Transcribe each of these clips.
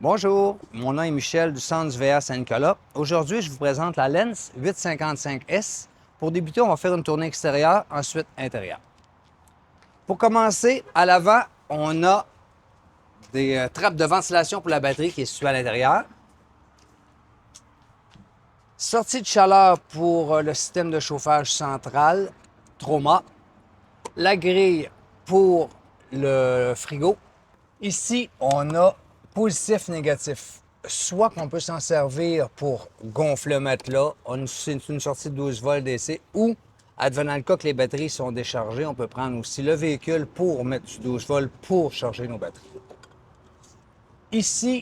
Bonjour, mon nom est Michel du centre du VA Saint-Nicolas. Aujourd'hui, je vous présente la Lenz 855S. Pour débuter, on va faire une tournée extérieure, ensuite intérieure. Pour commencer, à l'avant, on a des trappes de ventilation pour la batterie qui est située à l'intérieur. Sortie de chaleur pour le système de chauffage central, Troma. La grille pour le frigo. Ici, on a positif, négatif. Soit qu'on peut s'en servir pour gonfler le matelas, c'est une sortie de 12 volts DC, ou, advenant le cas que les batteries sont déchargées, on peut prendre aussi le véhicule pour mettre du 12 volts pour charger nos batteries. Ici,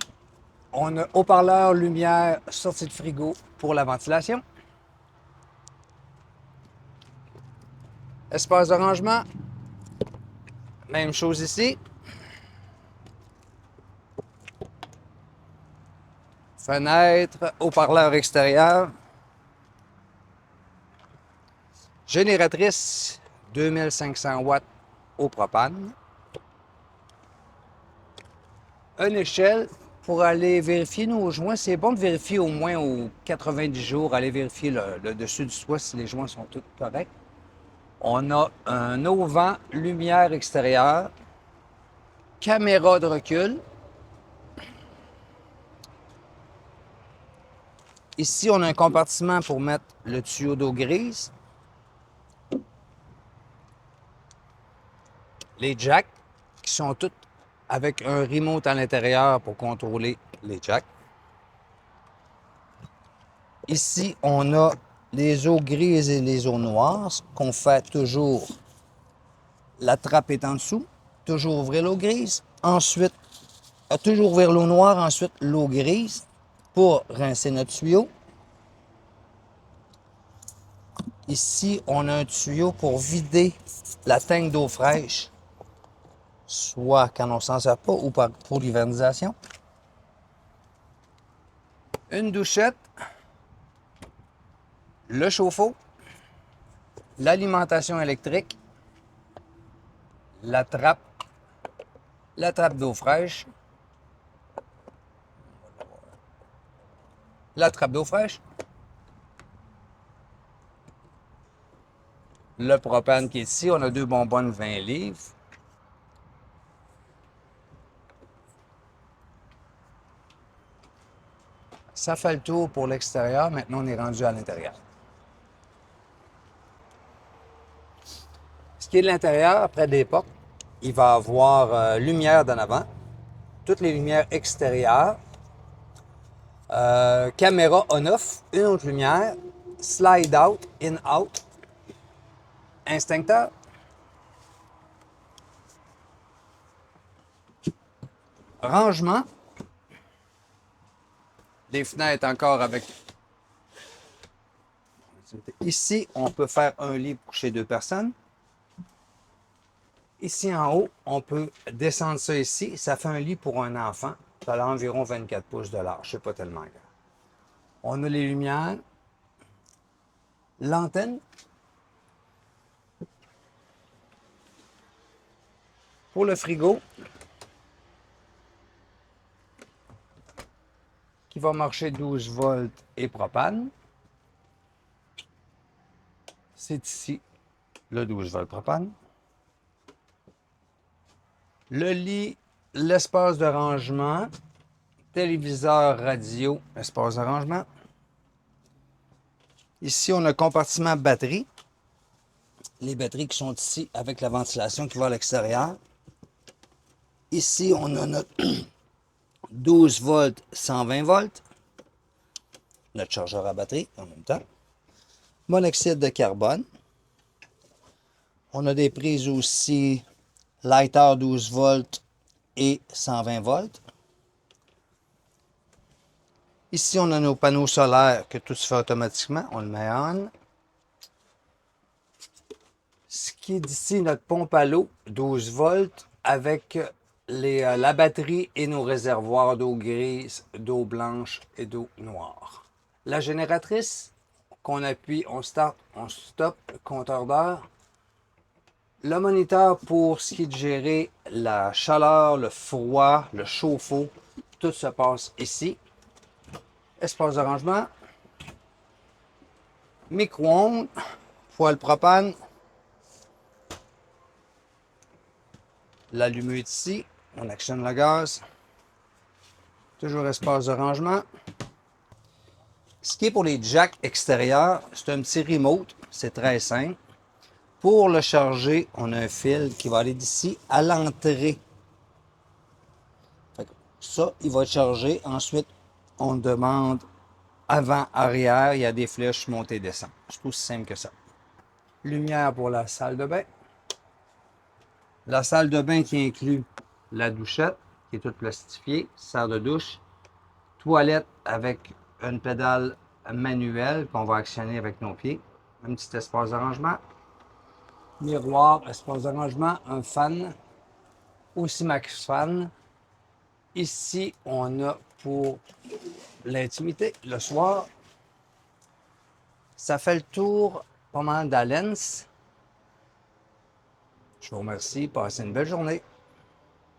on a haut-parleur, lumière, sortie de frigo pour la ventilation. Espace de rangement, même chose ici. Fenêtre, haut-parleur extérieur. Génératrice 2500 watts au propane. Une échelle pour aller vérifier nos joints. C'est bon de vérifier au moins aux 90 jours, aller vérifier le dessus du toit si les joints sont tous corrects. On a un auvent lumière extérieure, caméra de recul. Ici, on a un compartiment pour mettre le tuyau d'eau grise. Les jacks qui sont tous avec un remote à l'intérieur pour contrôler les jacks. Ici, on a les eaux grises et les eaux noires, ce qu'on fait toujours. La trappe est en dessous, toujours ouvrir l'eau grise. Ensuite, toujours ouvrir l'eau noire, ensuite l'eau grise pour rincer notre tuyau. Ici, on a un tuyau pour vider la tank d'eau fraîche, soit quand on s'en sert pas ou pour l'hivernisation. Une douchette, le chauffe-eau, l'alimentation électrique, la trappe d'eau fraîche, la trappe d'eau fraîche, le propane qui est ici. On a deux bonbonnes 20 livres. Ça fait le tour pour l'extérieur. Maintenant, on est rendu à l'intérieur. Ce qui est de l'intérieur, après des portes, il va y avoir lumière d'en avant, toutes les lumières extérieures, caméra on-off, une autre lumière, slide out, in-out, instincteur, rangement, les fenêtres encore avec... Ici, on peut faire un lit pour coucher deux personnes. Ici en haut, on peut descendre ça ici. Ça fait un lit pour un enfant. Ça a environ 24 pouces de large. C'est pas tellement grand. On a les lumières. L'antenne. Pour le frigo. Qui va marcher 12 volts et propane. C'est ici le 12 volts propane. Le lit, l'espace de rangement, téléviseur, radio, espace de rangement. Ici, on a un compartiment batterie. Les batteries qui sont ici avec la ventilation qui va à l'extérieur. Ici, on a notre 12 volts, 120 volts. Notre chargeur à batterie en même temps. Monoxyde de carbone. On a des prises aussi lighter 12 volts et 120 volts. Ici, on a nos panneaux solaires que tout se fait automatiquement. On le met on. Ce qui est d'ici, notre pompe à l'eau, 12 volts, avec la batterie et nos réservoirs d'eau grise, d'eau blanche et d'eau noire. La génératrice, qu'on appuie, on start, on stop, compteur d'heure. Le moniteur pour ce qui est de gérer la chaleur, le froid, le chauffe-eau, tout se passe ici. Espace de rangement. Micro-ondes. Poêle propane. L'allumeur est ici. On actionne le gaz. Toujours espace de rangement. Ce qui est pour les jacks extérieurs, c'est un petit remote. C'est très simple. Pour le charger, on a un fil qui va aller d'ici à l'entrée. Ça, il va être chargé. Ensuite, on demande avant, arrière. Il y a des flèches montée descend. C'est aussi simple que ça. Lumière pour la salle de bain. La salle de bain qui inclut la douchette, qui est toute plastifiée, salle de douche, toilette avec une pédale manuelle qu'on va actionner avec nos pieds, un petit espace de rangement, miroir, espace de rangement, un fan, aussi max fan. Ici, on a pour l'intimité, le soir. Ça fait le tour pas mal d'Alens. Je vous remercie. Passez une belle journée.